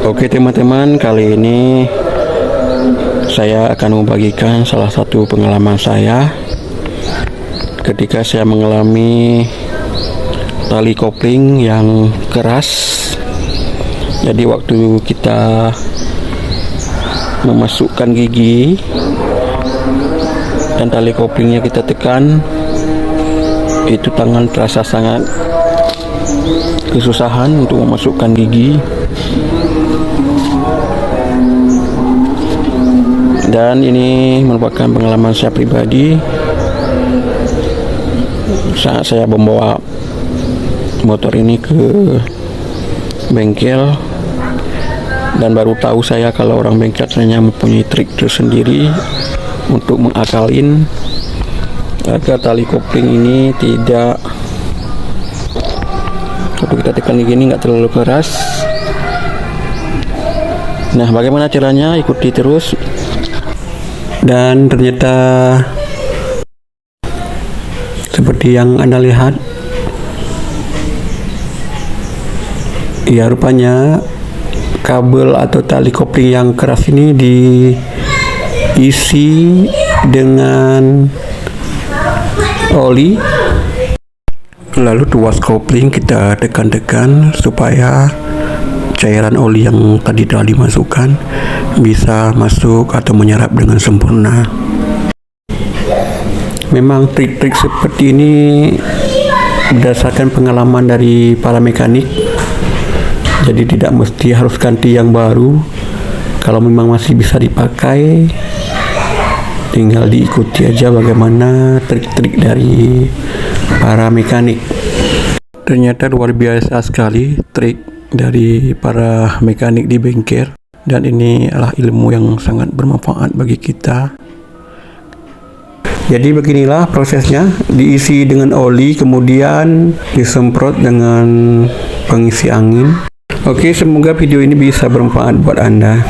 Oke teman-teman, kali ini saya akan membagikan salah satu pengalaman saya ketika saya mengalami tali kopling yang keras. Jadi waktu kita memasukkan gigi dan tali koplingnya kita tekan, itu tangan terasa sangat kesusahan untuk memasukkan gigi. Dan ini merupakan pengalaman saya pribadi saat saya membawa motor ini ke bengkel, dan baru tahu saya kalau orang bengkel ternyata mempunyai trik tersendiri untuk mengakalin agar tali kopling ini tidak, waktu kita tekan gini nggak terlalu keras. Nah, bagaimana caranya? Ikuti terus. Dan ternyata seperti yang Anda lihat, ya rupanya kabel atau tali kopling yang keras ini diisi dengan oli, lalu tuas kopling kita tekan-tekan supaya cairan oli yang tadi telah dimasukkan bisa masuk atau menyerap dengan sempurna. Memang trik-trik seperti ini berdasarkan pengalaman dari para mekanik, jadi tidak mesti harus ganti yang baru. Kalau memang masih bisa dipakai, tinggal diikuti aja bagaimana trik-trik dari para mekanik. Ternyata luar biasa sekali trik dari para mekanik di bengkel, dan ini adalah ilmu yang sangat bermanfaat bagi kita. Jadi beginilah prosesnya, diisi dengan oli kemudian disemprot dengan pengisi angin. Oke, semoga video ini bisa bermanfaat buat Anda.